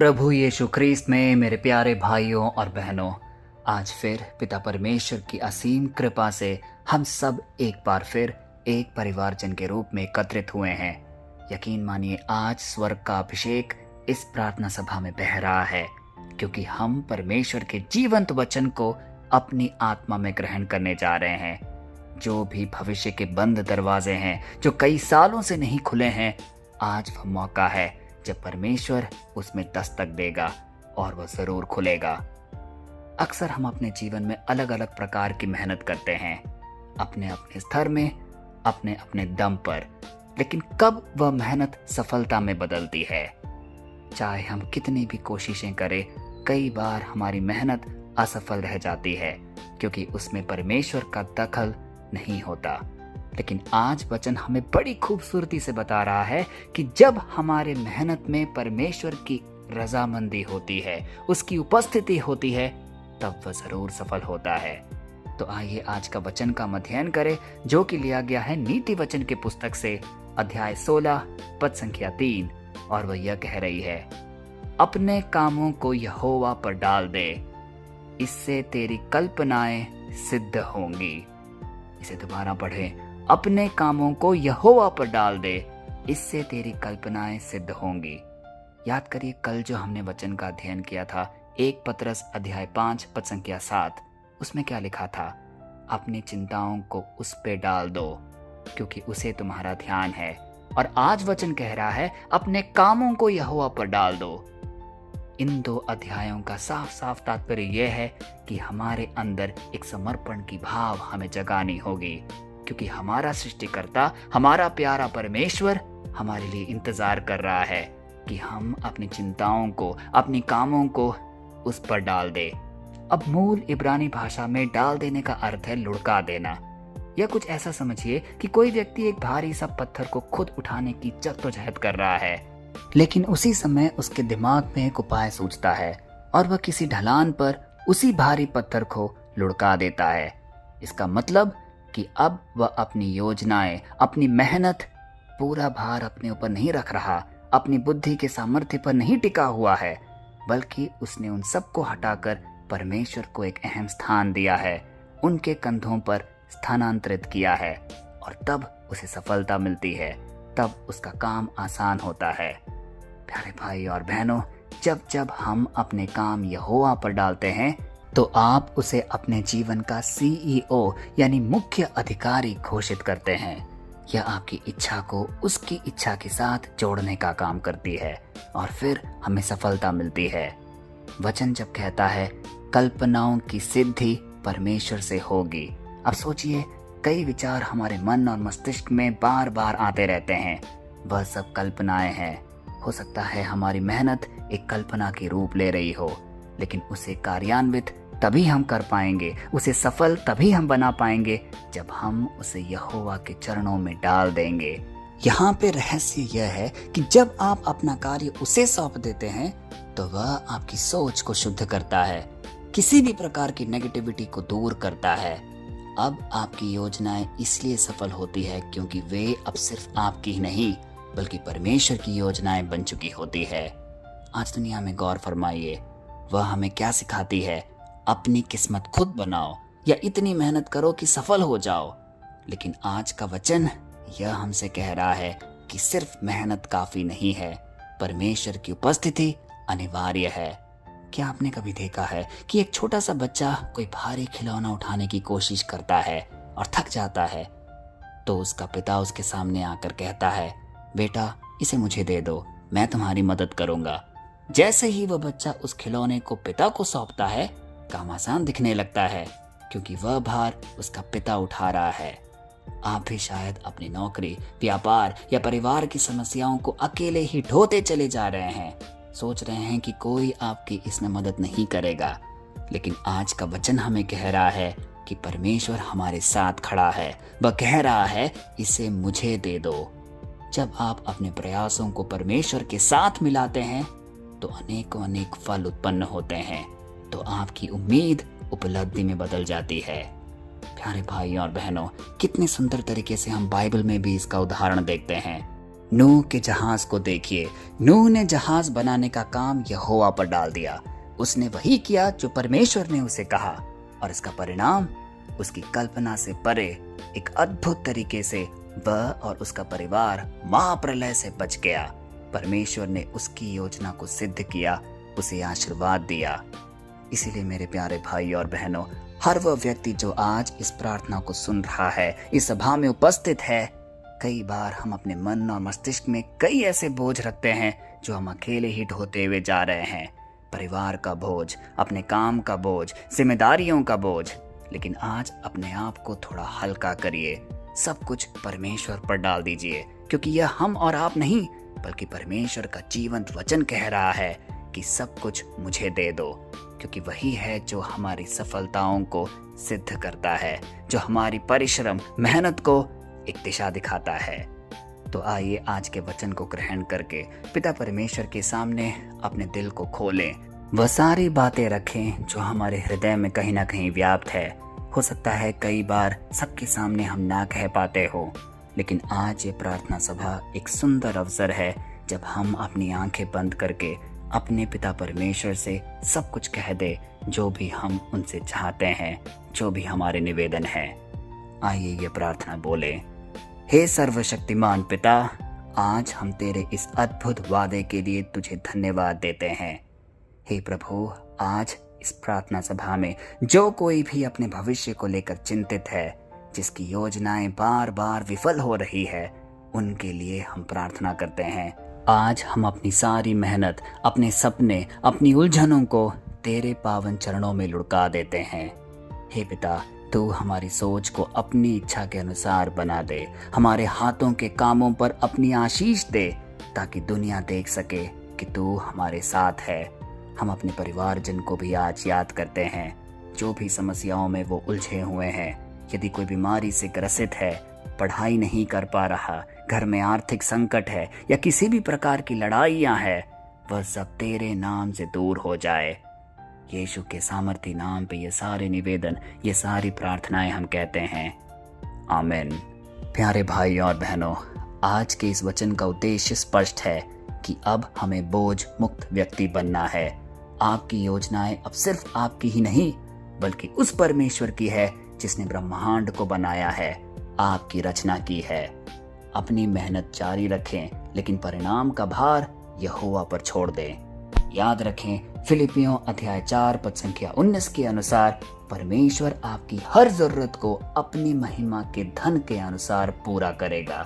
प्रभु यीशु ख्रीस्त में मेरे प्यारे भाइयों और बहनों, आज फिर पिता परमेश्वर की असीम कृपा से हम सब एक बार फिर एक परिवारजन के रूप में एकत्रित हुए हैं। यकीन मानिए, आज स्वर्ग का अभिषेक इस प्रार्थना सभा में बह रहा है, क्योंकि हम परमेश्वर के जीवंत वचन को अपनी आत्मा में ग्रहण करने जा रहे हैं। जो भी भविष्य के बंद दरवाजे हैं, जो कई सालों से नहीं खुले हैं, आज वह मौका है जब परमेश्वर उसमें दस्तक देगा और वह जरूर खुलेगा। अक्सर हम अपने जीवन में अलग अलग प्रकार की मेहनत करते हैं, अपने अपने स्तर में, अपने अपने दम पर, लेकिन कब वह मेहनत सफलता में बदलती है? चाहे हम कितनी भी कोशिशें करें, कई बार हमारी मेहनत असफल रह जाती है, क्योंकि उसमें परमेश्वर का दखल नहीं होता। लेकिन आज वचन हमें बड़ी खूबसूरती से बता रहा है कि जब हमारे मेहनत में परमेश्वर की रजामंदी होती है, उसकी उपस्थिति होती है, तब वह जरूर सफल होता है। तो आइए आज का वचन का अध्ययन करें, जो कि लिया गया है नीति वचन के पुस्तक से, अध्याय 16 पद संख्या 3, और वह यह कह रही है, अपने कामों को यहोवा पर डाल दे, इससे तेरी कल्पनाएं सिद्ध होंगी। इसे दोबारा पढ़ें, अपने कामों को यहोवा पर डाल दे, इससे तेरी कल्पनाएं सिद्ध होंगी। याद करिए, कल जो हमने वचन का अध्ययन किया था, 1 पतरस अध्याय 5 पद संख्या 7, उसमें क्या लिखा था? अपनी चिंताओं को उस पे डाल दो, क्योंकि उसे तुम्हारा ध्यान है। और आज वचन कह रहा है, अपने कामों को यहोवा पर डाल दो। इन 2 अध्यायों का साफ साफ तात्पर्य यह है कि हमारे अंदर एक समर्पण की भाव हमें जगानी होगी, क्योंकि हमारा सृष्टिकर्ता, हमारा प्यारा परमेश्वर हमारे लिए इंतजार कर रहा है कि हम अपनी चिंताओं को, अपनी कामों को उस पर डाल दे। अब मूल इब्रानी भाषा में डाल देने का अर्थ है लुढ़का देना। या कुछ ऐसा समझिए कि कोई व्यक्ति एक भारी सा पत्थर को खुद उठाने की जद्दोजहद कर रहा है, लेकिन उसी समय उसके दिमाग में एक उपाय सूझता है और वह किसी ढलान पर उसी भारी पत्थर को लुढ़का देता है। इसका मतलब कि अब वह अपनी योजनाएं, अपनी मेहनत, पूरा भार अपने ऊपर नहीं रख रहा, अपनी बुद्धि के सामर्थ्य पर नहीं टिका हुआ है, बल्कि उसने उन सबको हटाकर परमेश्वर को एक अहम स्थान दिया है, उनके कंधों पर स्थानांतरित किया है, और तब उसे सफलता मिलती है, तब उसका काम आसान होता है। प्यारे भाई और बहनों, जब जब हम अपने काम यहोवा पर डालते हैं, तो आप उसे अपने जीवन का CEO यानी मुख्य अधिकारी घोषित करते हैं। यह आपकी इच्छा को उसकी इच्छा के साथ जोड़ने का काम करती है, और फिर हमें सफलता मिलती है। वचन जब कहता है कल्पनाओं की सिद्धि परमेश्वर से होगी, अब सोचिए, कई विचार हमारे मन और मस्तिष्क में बार बार आते रहते हैं। वह सब कल्पनाएं हैं। हो सकता है हमारी मेहनत एक कल्पना की रूप ले रही हो, लेकिन उसे कार्यान्वित तभी हम कर पाएंगे, उसे सफल तभी हम बना पाएंगे जब हम उसे यहोवा के चरणों में डाल देंगे। यहाँ पे रहस्य यह है कि जब आप अपना कार्य उसे सौंप देते हैं, तो वह आपकी सोच को शुद्ध करता है, किसी भी प्रकार की नेगेटिविटी को दूर करता है। अब आपकी योजनाएं इसलिए सफल होती है क्योंकि वे अब सिर्फ आपकी ही नहीं, बल्कि परमेश्वर की योजनाएं बन चुकी होती है। आज दुनिया में गौर फरमाइए, वह हमें क्या सिखाती है? अपनी किस्मत खुद बनाओ, या इतनी मेहनत करो कि सफल हो जाओ। लेकिन आज का वचन यह हमसे कह रहा है कि सिर्फ मेहनत काफी नहीं है, परमेश्वर की उपस्थिति अनिवार्य है। क्या आपने कभी देखा है कि एक छोटा सा बच्चा कोई भारी खिलौना उठाने की कोशिश करता है और थक जाता है, तो उसका पिता उसके सामने आकर कहता है, बेटा इसे मुझे दे दो, मैं तुम्हारी मदद करूंगा। जैसे ही वह बच्चा उस खिलौने को पिता को सौंपता है, काम आसान दिखने लगता है, क्योंकि वह भार उसका पिता उठा रहा है। आप भी शायद अपनी नौकरी, व्यापार या परिवार की समस्याओं को अकेले ही ढोते चले जा रहे हैं, सोच रहे हैं कि कोई आपकी इसमें मदद नहीं करेगा। लेकिन आज का वचन हमें कह रहा है कि परमेश्वर हमारे साथ खड़ा है। वह कह रहा है, इसे मुझे दे दो। जब आप अपने प्रयासों को परमेश्वर के साथ मिलाते हैं, तो अनेकों अनेक फल उत्पन्न होते हैं, तो आपकी उम्मीद उपलब्धि में बदल जाती है। प्यारे भाई और बहनों, कितने सुंदर तरीके से हम बाइबल में भी इसका उदाहरण देखते हैं। नूह के जहाज को देखिए। नूह ने जहाज बनाने का काम यहोवा पर डाल दिया। उसने वही किया जो परमेश्वर ने उसे कहा, और इसका परिणाम उसकी कल्पना से परे एक अद्भुत तरीके से वह और उसका परिवार महाप्रलय से बच गया। परमेश्वर ने उसकी योजना को सिद्ध किया, उसे आशीर्वाद दिया। इसीलिए मेरे प्यारे भाई और बहनों, हर वह व्यक्ति जो आज इस प्रार्थना को सुन रहा है, इस सभा में उपस्थित है, कई बार हम अपने मन और मस्तिष्क में कई ऐसे बोझ रखते हैं जो हम अकेले ही ढोते हुए जा रहे हैं। परिवार का बोझ, अपने काम का बोझ, जिम्मेदारियों का बोझ। लेकिन आज अपने आप को थोड़ा हल्का करिए, सब कुछ परमेश्वर पर डाल दीजिए, क्योंकि यह हम और आप नहीं बल्कि परमेश्वर का जीवंत वचन कह रहा है कि सब कुछ मुझे दे दो, क्योंकि वही है जो हमारी सफलताओं को सिद्ध करता है, जो हमारी परिश्रम मेहनत को एक दिशा दिखाता है। तो आइए आज के वचन को ग्रहण करके पिता परमेश्वर के सामने अपने दिल को खोलें, वह सारी बातें रखें जो हमारे हृदय में कहीं ना कहीं व्याप्त है। हो सकता है कई बार सबके सामने हम ना कह पाते हो, लेकिन आज ये प्रार्थना सभा एक सुंदर अवसर है जब हम अपनी आंखें बंद करके अपने पिता परमेश्वर से सब कुछ कह दे, जो भी हम उनसे चाहते हैं, जो भी हमारे निवेदन है। आइए ये प्रार्थना बोले। हे सर्वशक्तिमान पिता, आज हम तेरे इस अद्भुत वादे के लिए तुझे धन्यवाद देते हैं। हे प्रभु, आज इस प्रार्थना सभा में जो कोई भी अपने भविष्य को लेकर चिंतित है, जिसकी योजनाएं बार बार विफल हो रही है, उनके लिए हम प्रार्थना करते हैं। आज हम अपनी सारी मेहनत, अपने सपने, अपनी उलझनों को तेरे पावन चरणों में लुढ़का देते हैं। हे पिता, तू हमारी सोच को अपनी इच्छा के अनुसार बना दे, हमारे हाथों के कामों पर अपनी आशीष दे, ताकि दुनिया देख सके कि तू हमारे साथ है। हम अपने परिवारजन को भी आज याद करते हैं, जो भी समस्याओं में वो उलझे हुए हैं। यदि कोई बीमारी से ग्रसित है, पढ़ाई नहीं कर पा रहा, घर में आर्थिक संकट है या किसी भी प्रकार की लड़ाइयाँ है, वह सब तेरे नाम से दूर हो जाए। यीशु के सामर्थी नाम पे ये सारे निवेदन, ये सारी प्रार्थनाएं हम कहते हैं, आमीन। प्यारे भाई और बहनों, आज के इस वचन का उद्देश्य स्पष्ट है कि अब हमें बोझ मुक्त व्यक्ति बनना है। आपकी योजनाएं अब सिर्फ आपकी ही नहीं बल्कि उस परमेश्वर की है जिसने ब्रह्मांड को बनाया है, आपकी रचना की है। अपनी मेहनत जारी रखें, लेकिन परिणाम का भार यहोवा पर छोड़ दें। याद रखें, फिलिपियों अध्याय 4 पद संख्या 19 के अनुसार परमेश्वर आपकी हर जरूरत को अपनी महिमा के धन के अनुसार पूरा करेगा।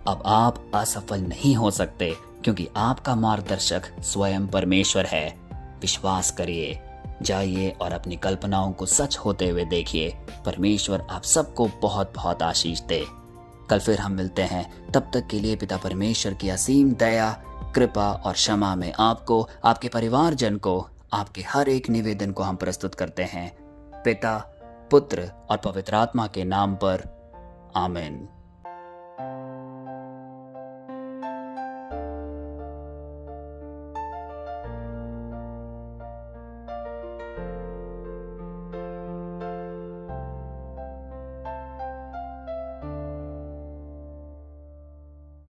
अब आप असफल नहीं हो सकते, क्योंकि आपका मार्गदर्शक स्वयं परमेश्वर है। विश्वास करिए, जाइए और अपनी कल्पनाओं को सच होते हुए देखिए। परमेश्वर आप सबको बहुत बहुत आशीष दे। कल फिर हम मिलते हैं, तब तक के लिए पिता परमेश्वर की असीम दया, कृपा और क्षमा में आपको, आपके परिवारजन को, आपके हर एक निवेदन को हम प्रस्तुत करते हैं, पिता, पुत्र और पवित्र आत्मा के नाम पर, आमीन।